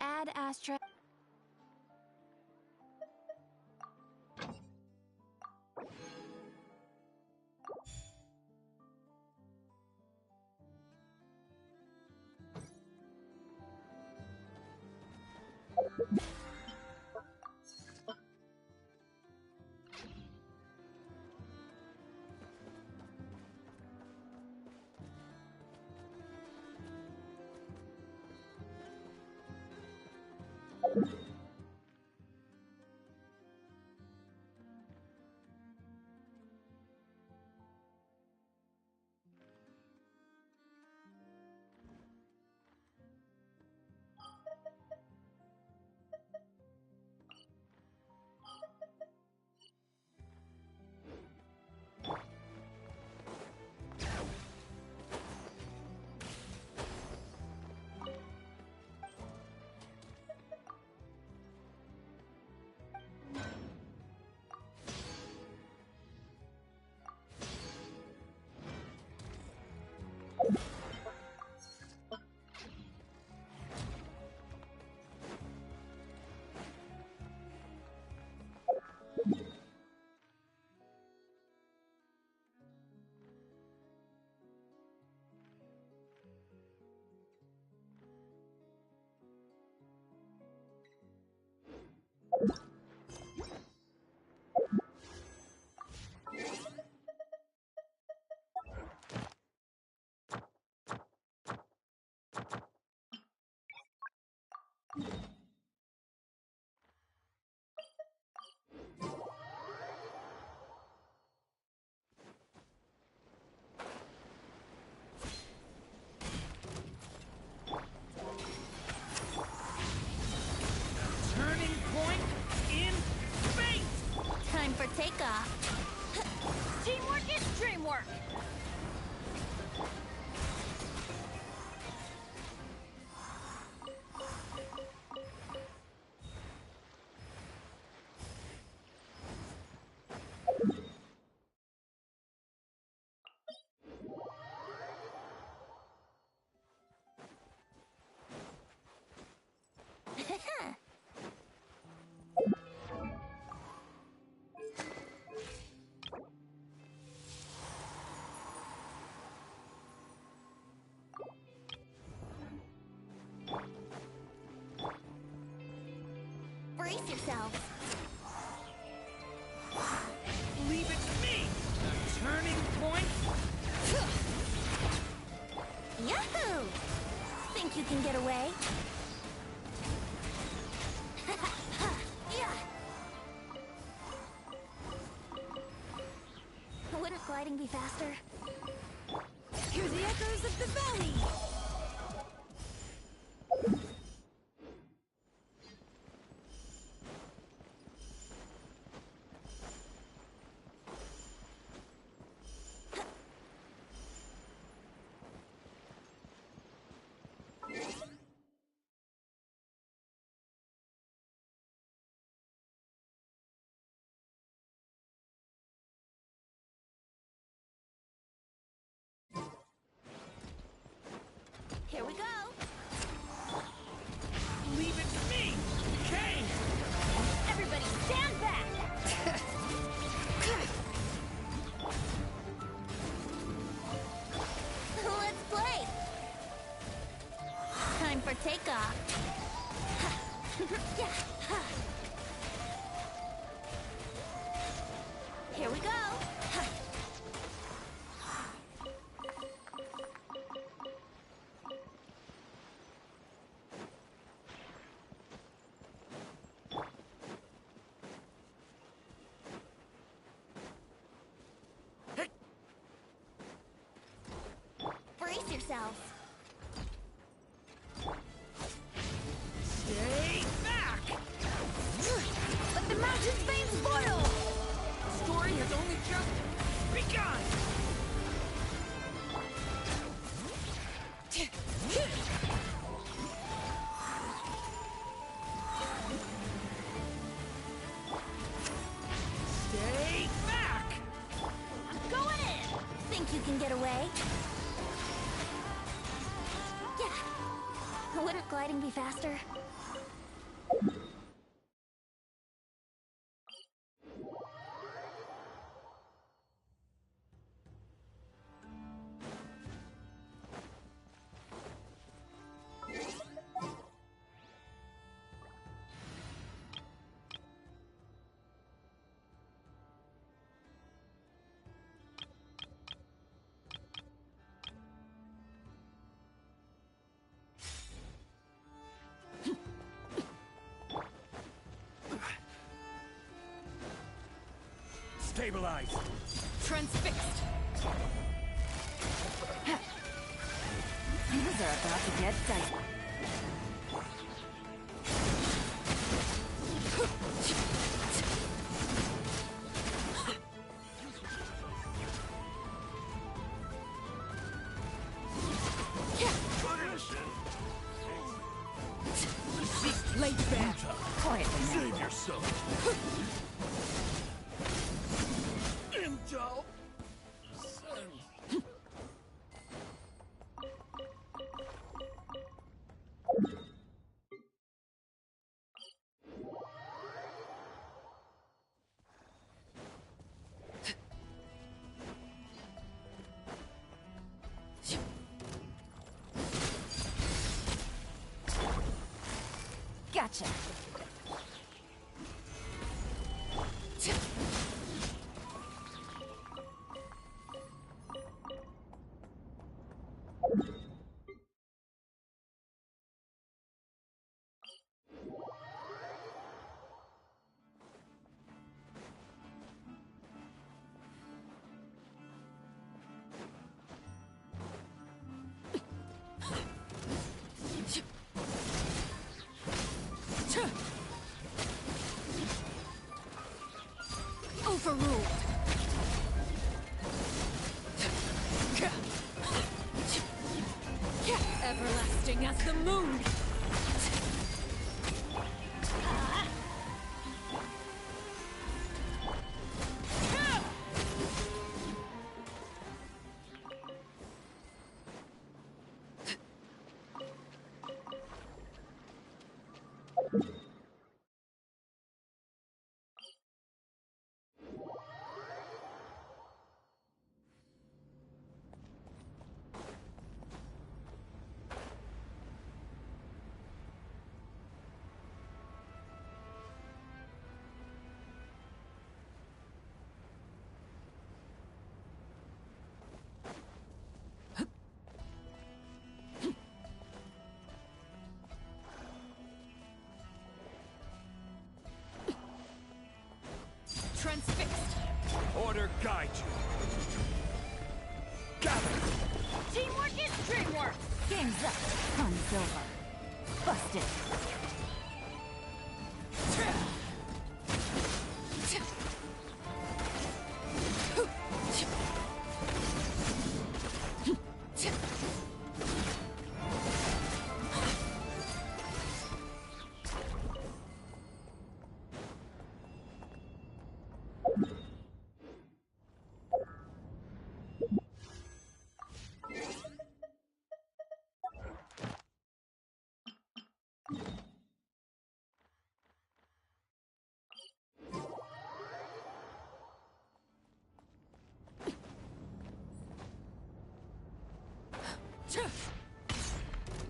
Add astra. For takeoff. Teamwork is dreamwork. Brace yourselves. Leave it to me! Turning point! Yahoo! Think you can get away? Wouldn't gliding be faster? Hear the echoes of the valley! Here we go! Leave it to me! Kane! Everybody stand back! Let's play! Time for takeoff! Here we go! Brace yourselves. Stay back! Let the mountain's veins boil! The story has only just begun! Stay back! I'm going in! Think you can get away? Yeah. Wouldn't gliding be faster? Stabilize! Transfixed! Things are about to get dicey. Laid back. Quietly now. Save yourself! Intel! Gotcha. Overruled. Everlasting as the moon. Transfixed. Order guide you! Gather! Teamwork is dreamwork. Game's up. Fun's over. Busted.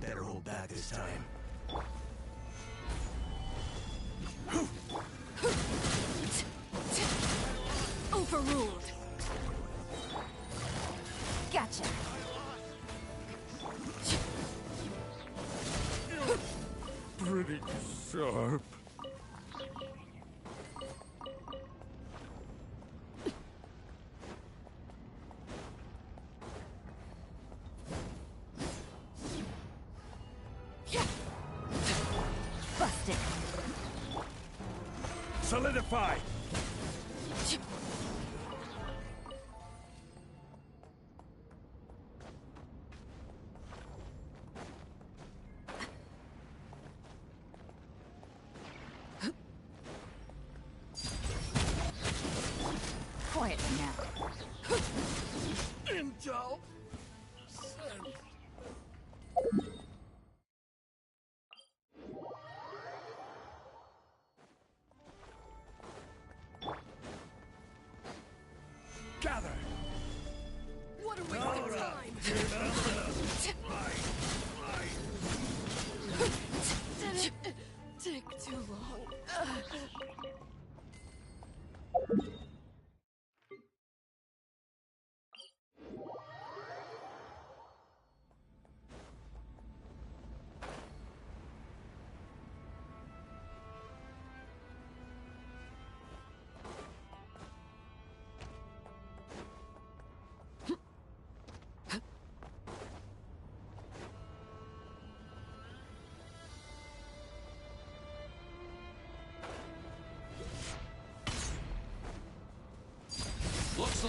Better hold back this time. Overruled. Gotcha. Pretty sharp. Busted. Solidify! Quiet now. Intel!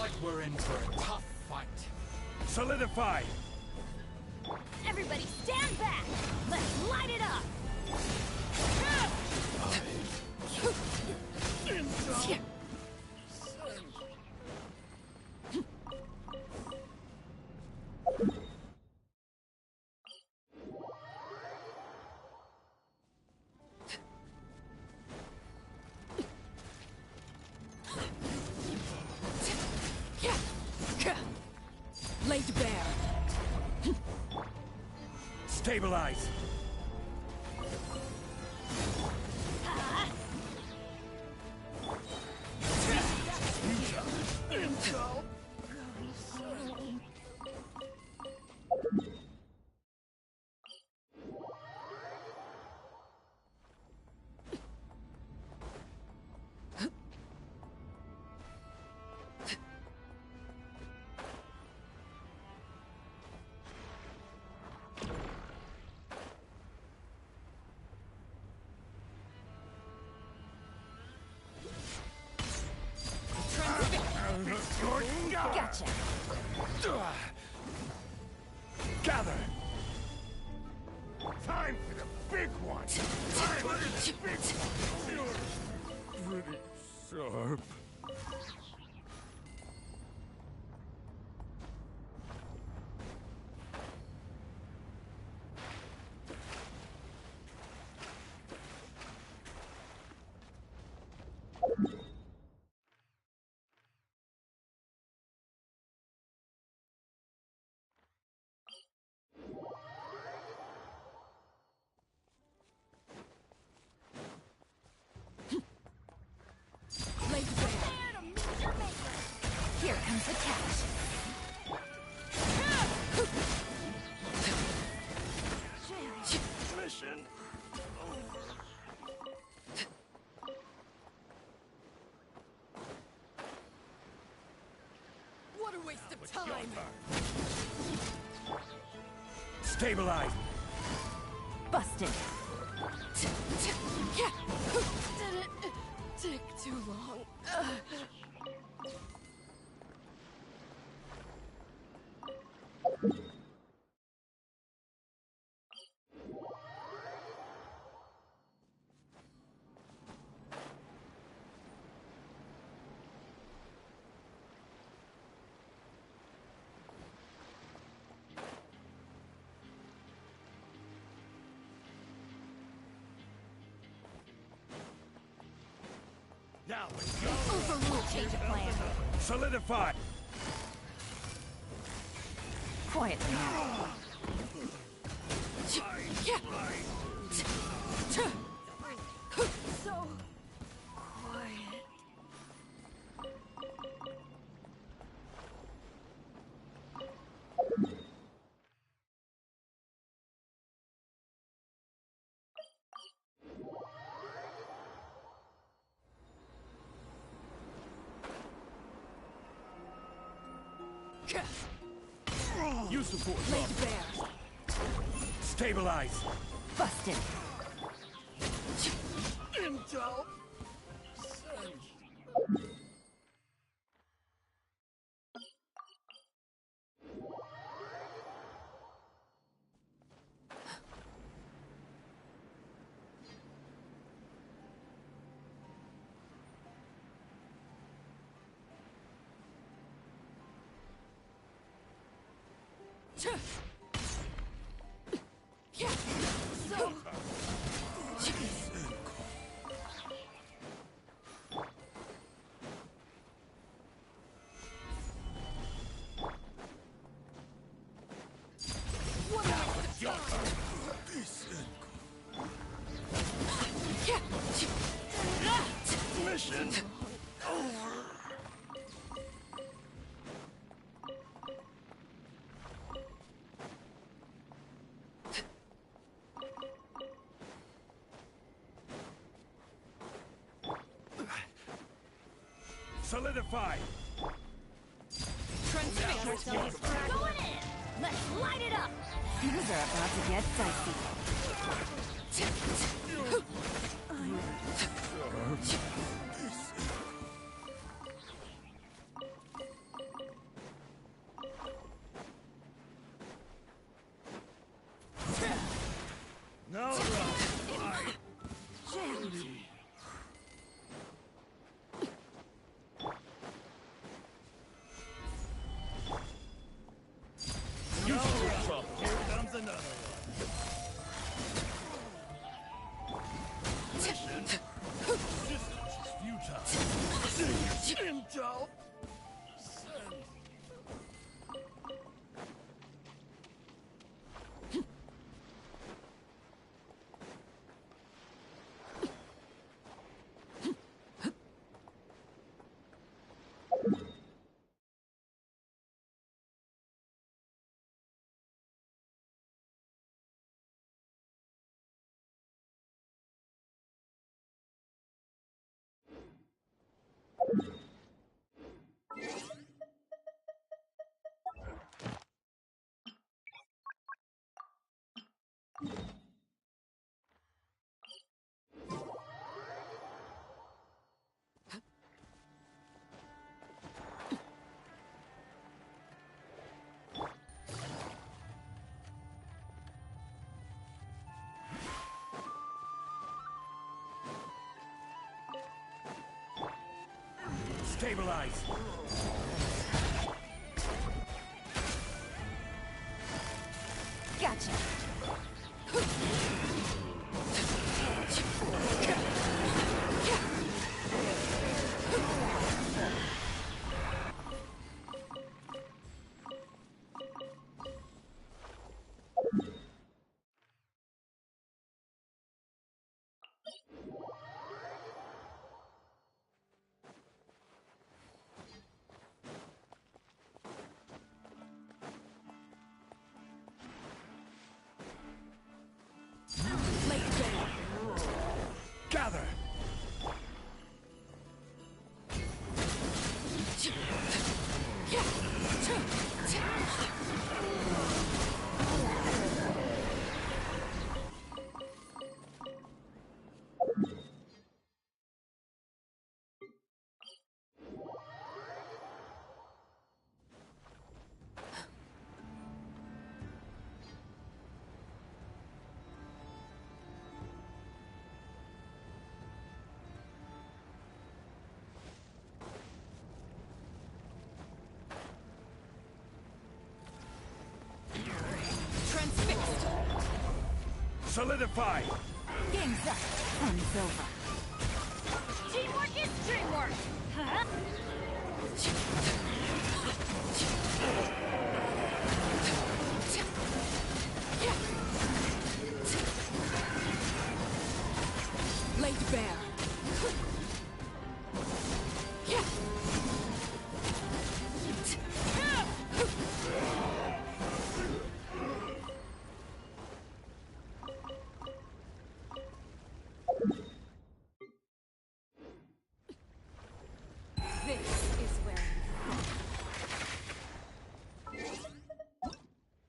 like we're in for a tough fight. Solidify! Everybody stand back! Let's light it up! Laid bare. Stabilize! Gotcha. Gather! Time for the big one! Time for the big one! Pretty sharp. Laid bare. Here comes the catch. Mission! What a waste of time. Stabilize! Busted. Did it take too long? Now let's go! Overruled. Change of plan. Solidify! Quietly now. So quiet. Use the force! Laid bare. Stabilize! Busted. Intel! Mission over. Solidify! Going in! Let's light it up! Things are about to get dicey. No rush. Jammed. No rush. Here comes another one. Resistance is futile. Futile. Stabilize. Gotcha. Gather. Transfixed. Solidify. Game's up. Fun's over. Teamwork is dreamwork! Huh? Laid bare. This is where you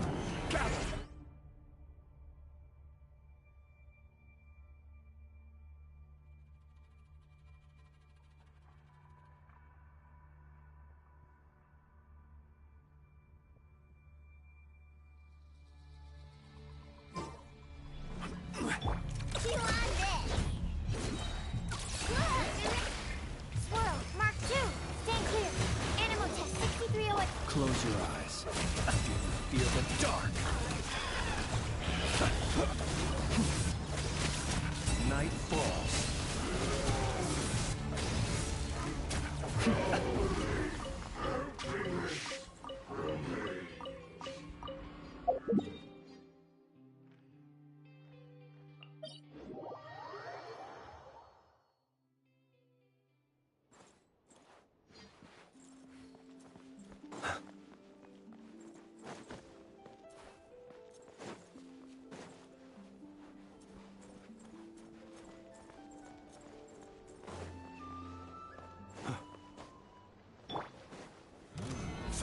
fall. You on this! Swirl, Mark 2, stand clear. Animal test 6308. Close your eyes. Do you feel the dark? Night falls.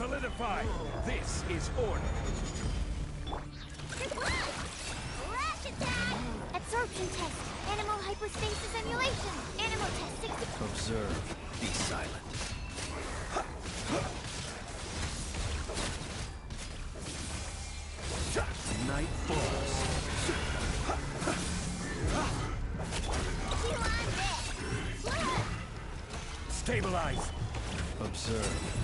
Solidify! This is order! Flash attack! Absorption test. Animal hypostasis emulation. Animal test 60. Observe. Be silent. Night falls. Stabilize! Observe.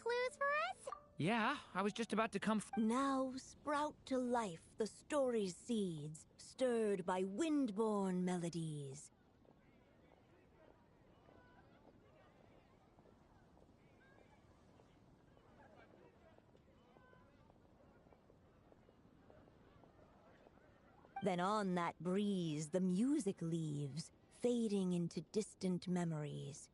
Clues for us? Yeah, I was just about to come. Now sprout to life the story's seeds, stirred by wind-born melodies. Then on that breeze the music leaves, fading into distant memories.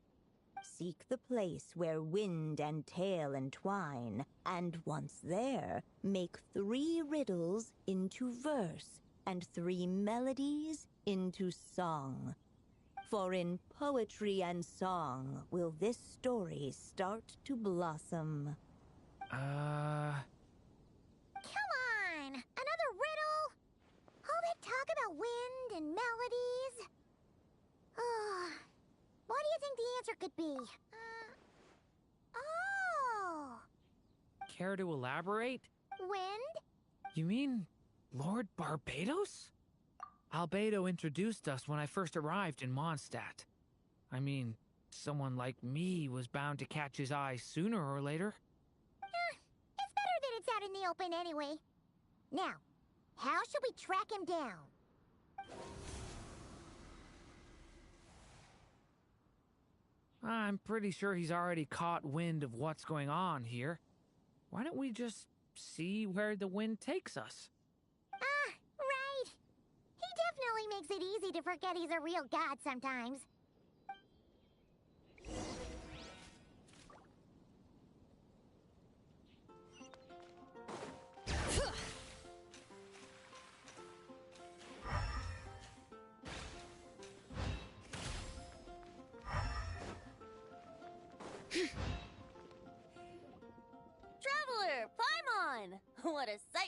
Seek the place where wind and tale entwine, and once there, make 3 riddles into verse, and 3 melodies into song. For in poetry and song will this story start to blossom. Come on! Another riddle? All that talk about wind and melodies? What do you think the answer could be? Oh! Care to elaborate? Wind? You mean Lord Barbados? Albedo introduced us when I first arrived in Mondstadt. I mean, someone like me was bound to catch his eye sooner or later. It's better that it's out in the open anyway. Now, how should we track him down? I'm pretty sure he's already caught wind of what's going on here. Why don't we just see where the wind takes us? Right. He definitely makes it easy to forget he's a real god sometimes.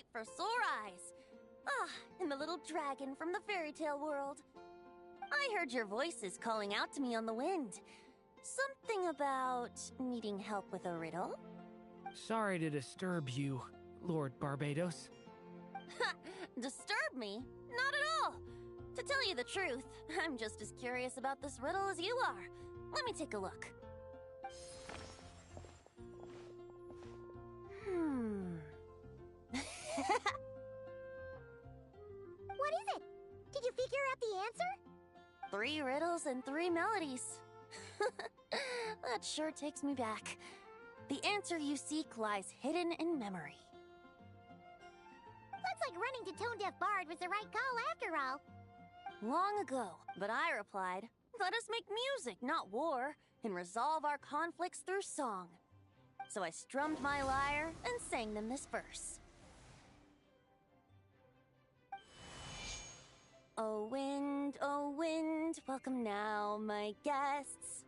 right for sore eyes. Ah, and the little dragon from the fairy tale world. I heard your voices calling out to me on the wind. Something about needing help with a riddle? Sorry to disturb you, Lord Barbados. Disturb me? Not at all. To tell you the truth, I'm just as curious about this riddle as you are. Let me take a look. What is it? Did you figure out the answer? 3 riddles and 3 melodies. That sure takes me back. The answer you seek lies hidden in memory. Looks like running to Tone Deaf Bard was the right call after all. Long ago, but I replied, let us make music, not war, and resolve our conflicts through song. So I strummed my lyre and sang them this verse. Oh wind, welcome now, my guests.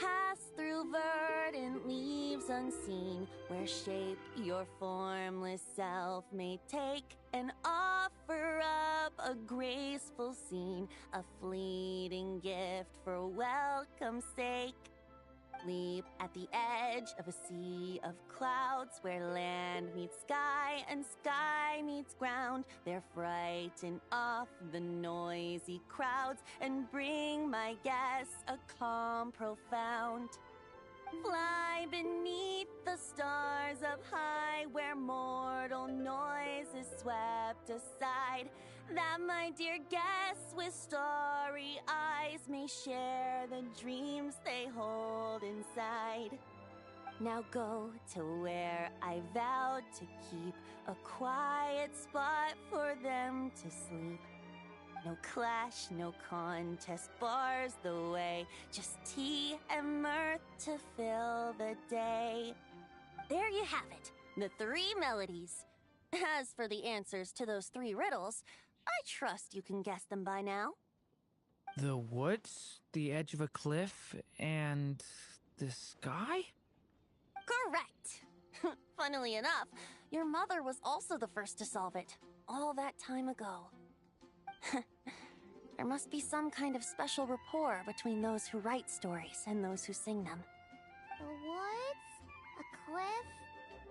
Pass through verdant leaves unseen, where shape your formless self may take, and offer up a graceful scene, a fleeting gift for welcome's sake. Leap at the edge of a sea of clouds, where land meets sky and sky meets ground. There frighten off the noisy crowds and bring my guests a calm profound. Fly beneath the stars up high, where mortal noise is swept aside, that my dear guests with starry eyes may share the dreams they hold inside. Now go to where I vowed to keep a quiet spot for them to sleep. No clash, no contest bars the way, just tea and mirth to fill the day. There you have it, the 3 melodies. As for the answers to those 3 riddles, I trust you can guess them by now. The woods, the edge of a cliff, and the sky? Correct! Funnily enough, your mother was also the first to solve it, all that time ago. There must be some kind of special rapport between those who write stories and those who sing them. The woods, a cliff,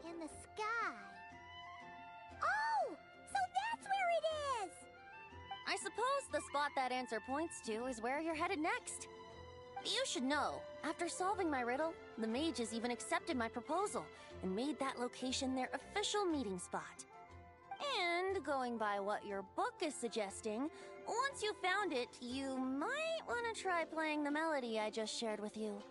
and the sky. Oh! So that's where it is! I suppose the spot that answer points to is where you're headed next. You should know, after solving my riddle, the mages even accepted my proposal and made that location their official meeting spot. And going by what your book is suggesting, once you found it, you might want to try playing the melody I just shared with you.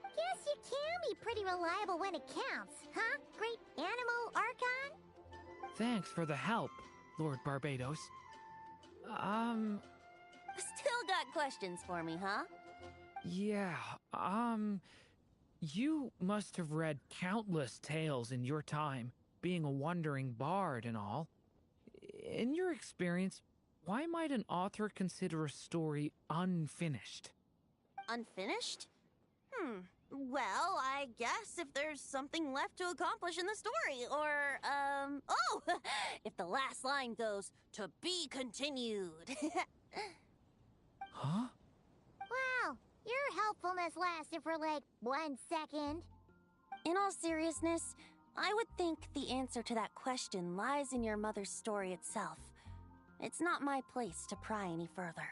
Guess you can be pretty reliable when it counts, huh? Great animal archon? Thanks for the help, Lord Barbados. Still got questions for me, huh? Yeah, you must have read countless tales in your time, being a wandering bard and all. In your experience, why might an author consider a story unfinished? Unfinished? Well, I guess if there's something left to accomplish in the story, or, oh! If the last line goes, "To be continued." Huh? Wow, your helpfulness lasted for like 1 second. In all seriousness, I would think the answer to that question lies in your mother's story itself. It's not my place to pry any further.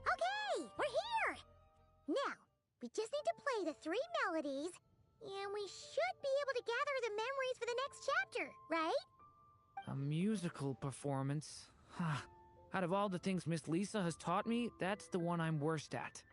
Okay, we're here! Now, we just need to play the 3 melodies, and we should be able to gather the memories for the next chapter, right? A musical performance? Huh. Out of all the things Miss Lisa has taught me, that's the one I'm worst at.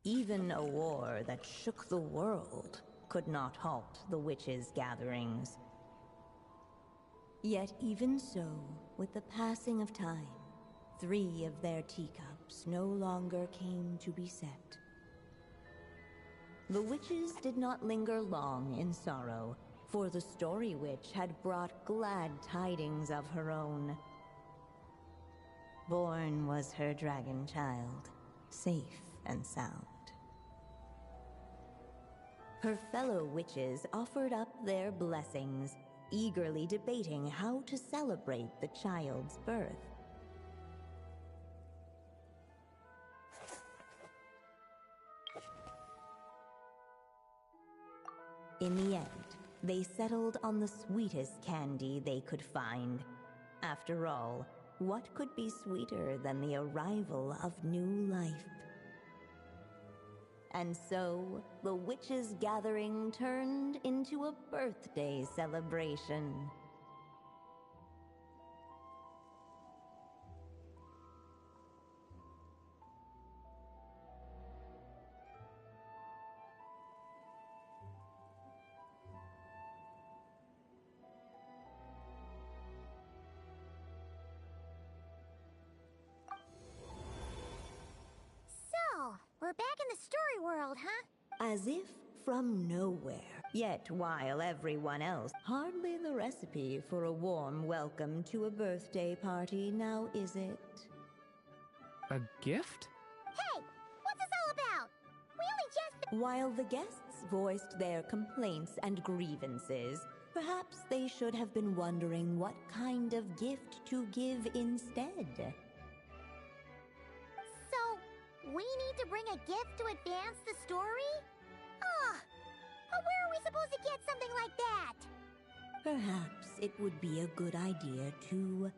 Even a war that shook the world could not halt the witches' gatherings. Yet even so, with the passing of time, 3 of their teacups no longer came to be set. The witches did not linger long in sorrow, for the Story Witch had brought glad tidings of her own. Born was her dragon child, safe and sound. Her fellow witches offered up their blessings, eagerly debating how to celebrate the child's birth. In the end, they settled on the sweetest candy they could find. After all, what could be sweeter than the arrival of new life? And so, the witches' gathering turned into a birthday celebration. So, we're back in the story world, huh? As if from nowhere. Yet while everyone else, hardly the recipe for a warm welcome to a birthday party, now is it? A gift? Hey, what's this all about? We only just... While the guests voiced their complaints and grievances, perhaps they should have been wondering what kind of gift to give instead. So, we need to bring a gift to advance the story? But where are we supposed to get something like that? Perhaps it would be a good idea to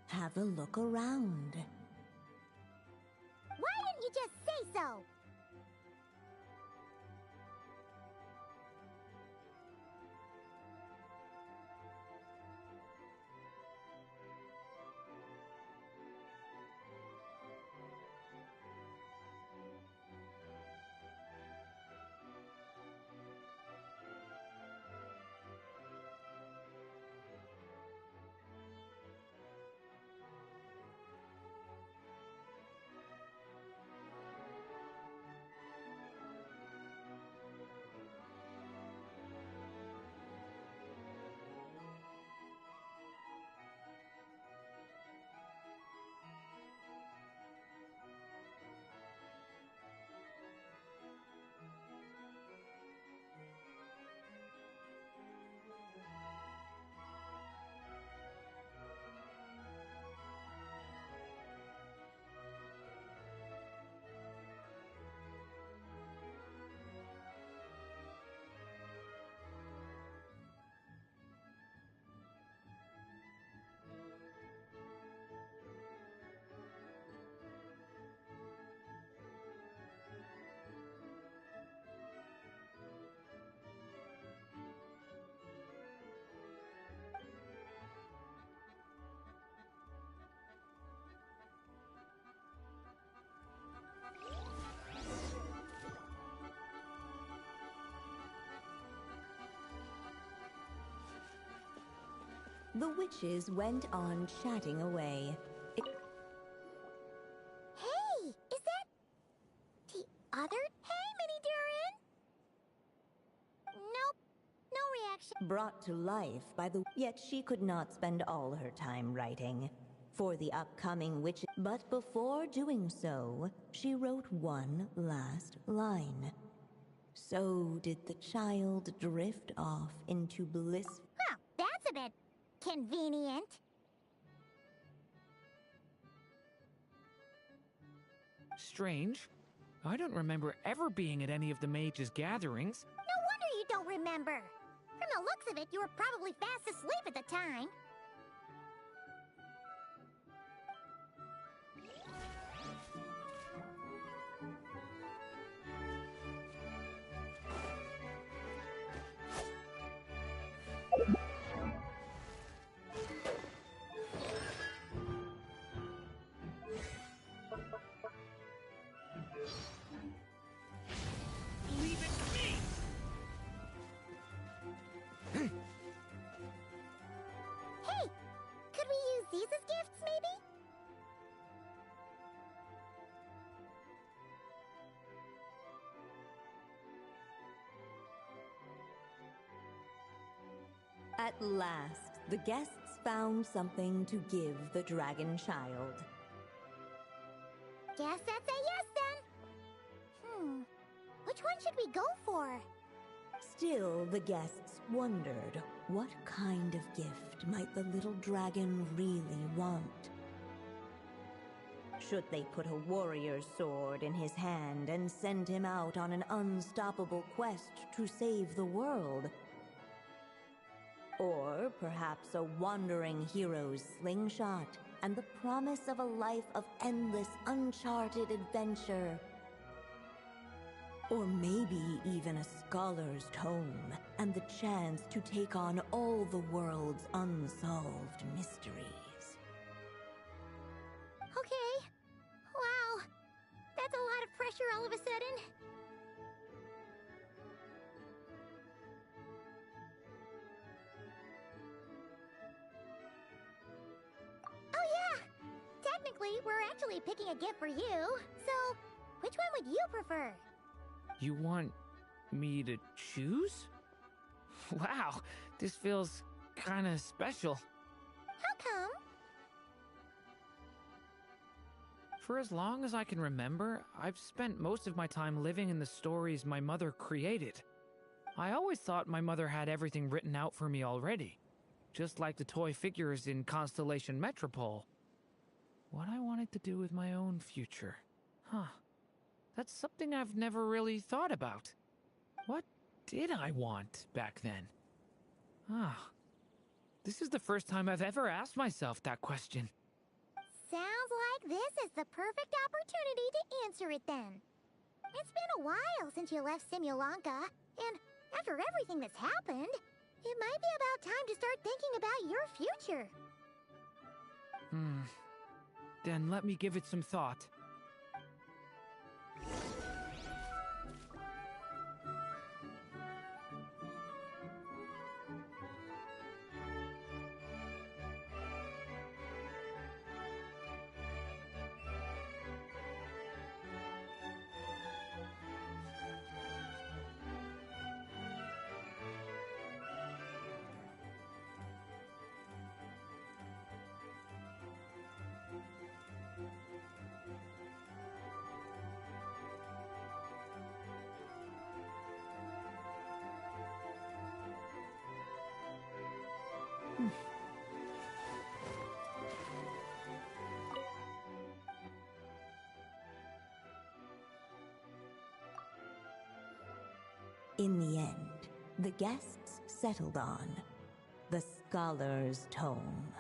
have a look around. Why didn't you just say so? The witches went on chatting away. Hey, is that... the other... Hey, Mini Durin? Nope, no reaction. Brought to life by the... Yet she could not spend all her time writing for the upcoming witch. But before doing so, she wrote one last line. So did the child drift off into bliss. Huh, that's a bit convenient. Strange. I don't remember ever being at any of the mages' gatherings. No wonder you don't remember. From the looks of it, you were probably fast asleep at the time. At last, the guests found something to give the dragon child. Guess that's a yes then. Which one should we go for? Still, the guests wondered what kind of gift might the little dragon really want. Should they put a warrior's sword in his hand and send him out on an unstoppable quest to save the world? Or perhaps a wandering hero's slingshot and the promise of a life of endless, uncharted adventure? Or maybe even a scholar's tome and the chance to take on all the world's unsolved mysteries. Okay. Wow. That's a lot of pressure all of a sudden. Oh yeah! Technically, we're actually picking a gift for you. So, which one would you prefer? You want me to choose? Wow, this feels kinda special. How come? For as long as I can remember, I've spent most of my time living in the stories my mother created. I always thought my mother had everything written out for me already, just like the toy figures in Constellation Metropole. What I wanted to do with my own future. Huh. That's something I've never really thought about. What did I want back then? This is the first time I've ever asked myself that question. Sounds like this is the perfect opportunity to answer it then. It's been a while since you left Simulanka, and after everything that's happened, it might be about time to start thinking about your future. Then let me give it some thought. In the end, the guests settled on the scholar's tome.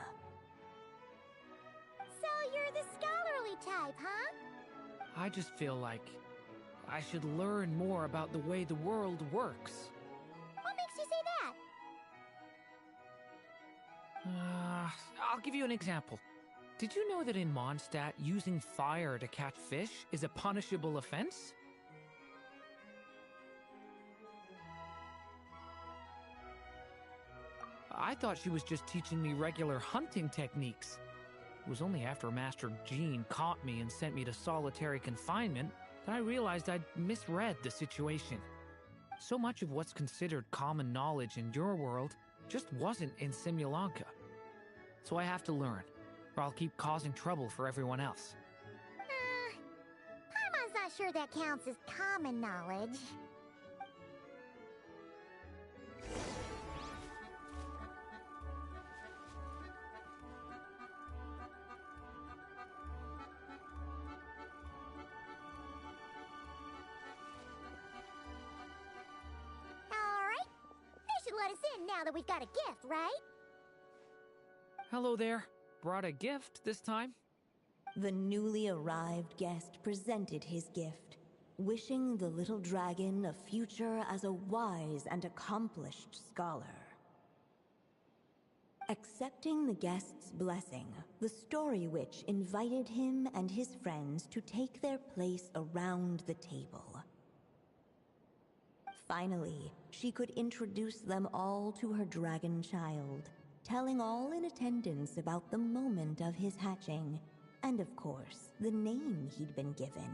So you're the scholarly type, huh? I just feel like I should learn more about the way the world works. What makes you say that? I'll give you an example. Did you know that in Mondstadt, using fire to catch fish is a punishable offense? I thought she was just teaching me regular hunting techniques. It was only after Master Jean caught me and sent me to solitary confinement that I realized I'd misread the situation. So much of what's considered common knowledge in your world just wasn't in Simulanka. So I have to learn, or I'll keep causing trouble for everyone else. Paimon's not sure that counts as common knowledge. Alright, they should let us in now that we've got a gift, right? Hello there. Brought a gift this time? The newly arrived guest presented his gift, wishing the little dragon a future as a wise and accomplished scholar. Accepting the guest's blessing, the Story Witch invited him and his friends to take their place around the table. Finally, she could introduce them all to her dragon child, telling all in attendance about the moment of his hatching, and of course, the name he'd been given.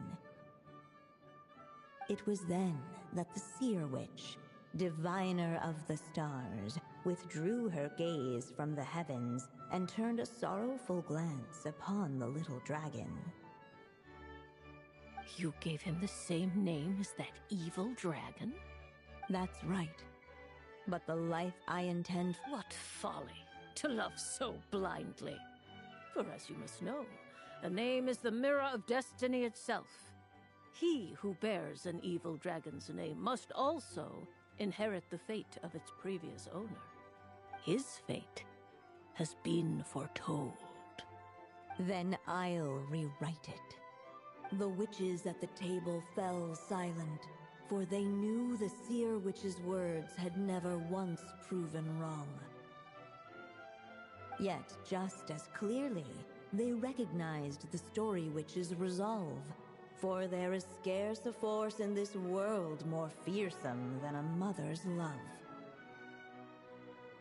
It was then that the Seer Witch, diviner of the stars, withdrew her gaze from the heavens and turned a sorrowful glance upon the little dragon. You gave him the same name as that evil dragon? That's right. But the life I intend... What folly, to love so blindly. For as you must know, a name is the mirror of destiny itself. He who bears an evil dragon's name must also inherit the fate of its previous owner. His fate has been foretold. Then I'll rewrite it. The witches at the table fell silent, for they knew the seer witch's words had never once proven wrong. Yet, just as clearly, they recognized the story witch's resolve, for there is scarce a force in this world more fearsome than a mother's love.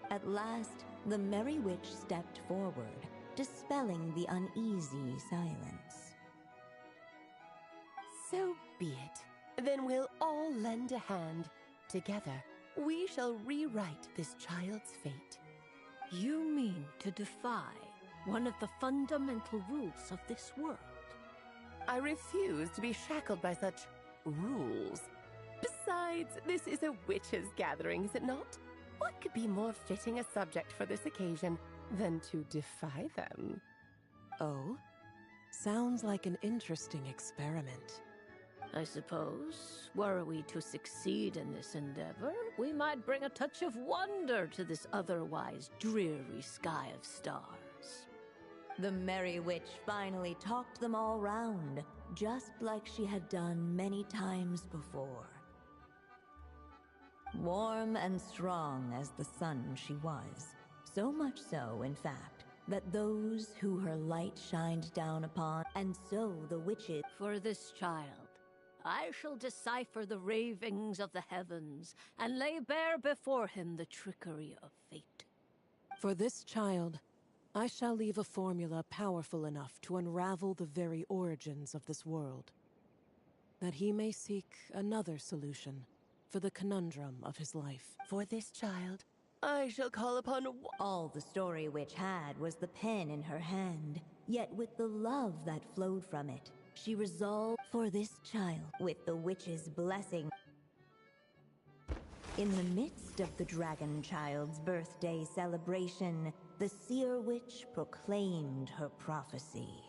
At last, the merry witch stepped forward, dispelling the uneasy silence. So be it. Then we'll all lend a hand. Together, we shall rewrite this child's fate. You mean to defy one of the fundamental rules of this world? I refuse to be shackled by such rules. Besides, this is a witches' gathering, is it not? What could be more fitting a subject for this occasion than to defy them? Oh? Sounds like an interesting experiment. I suppose, were we to succeed in this endeavor, we might bring a touch of wonder to this otherwise dreary sky of stars. The merry witch finally talked them all round, just like she had done many times before. Warm and strong as the sun she was, so much so, in fact, that those who her light shined down upon, and so the witches... For this child, I shall decipher the ravings of the heavens and lay bare before him the trickery of fate. For this child, I shall leave a formula powerful enough to unravel the very origins of this world, that he may seek another solution for the conundrum of his life. For this child, I shall call upon... All the story witch had was the pen in her hand, yet with the love that flowed from it, she resolved for this child, with the witch's blessing. In the midst of the dragon child's birthday celebration, the seer witch proclaimed her prophecy.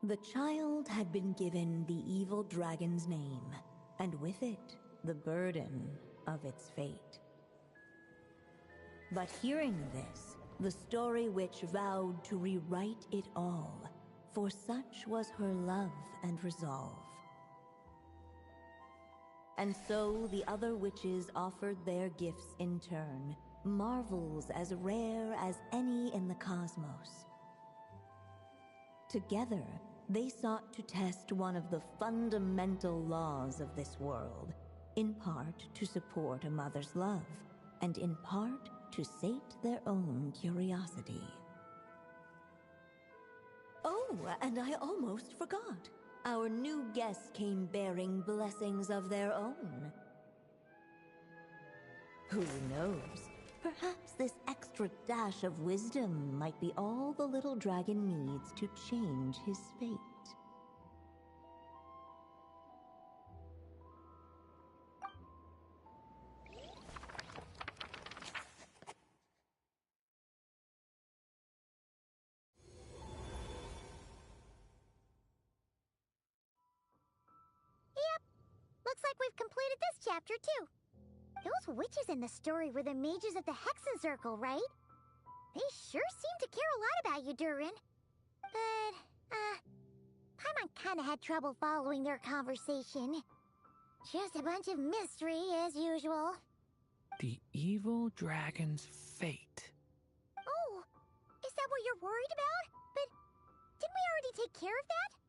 The child had been given the evil dragon's name, and with it, the burden of its fate. But hearing this, the story witch vowed to rewrite it all, for such was her love and resolve. And so the other witches offered their gifts in turn, marvels as rare as any in the cosmos. Together, they sought to test one of the fundamental laws of this world, in part to support a mother's love, and in part to sate their own curiosity. Oh, and I almost forgot. Our new guests came bearing blessings of their own. Who knows? Perhaps this extra dash of wisdom might be all the little dragon needs to change his fate. Looks like we've completed this chapter, too. Those witches in the story were the mages of the Hexen Circle, right? They sure seem to care a lot about you, Durin. But, Paimon kinda had trouble following their conversation. Just a bunch of mystery, as usual. The evil dragon's fate. Oh, is that what you're worried about? But didn't we already take care of that?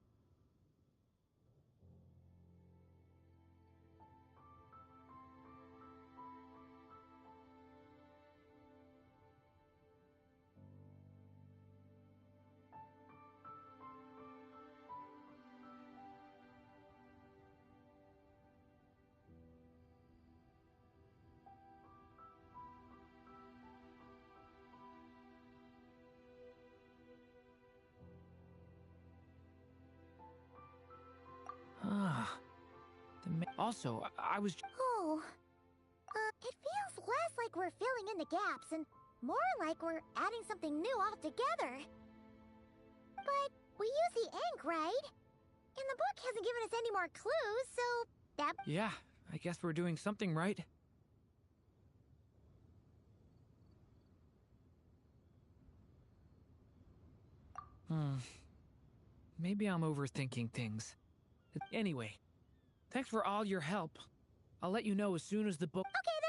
Also, I was. Oh. It feels less like we're filling in the gaps and more like we're adding something new altogether. But we use the ink, right? And the book hasn't given us any more clues, so that... Yeah, I guess we're doing something right. Maybe I'm overthinking things. Anyway, thanks for all your help. I'll let you know as soon as the book... Okay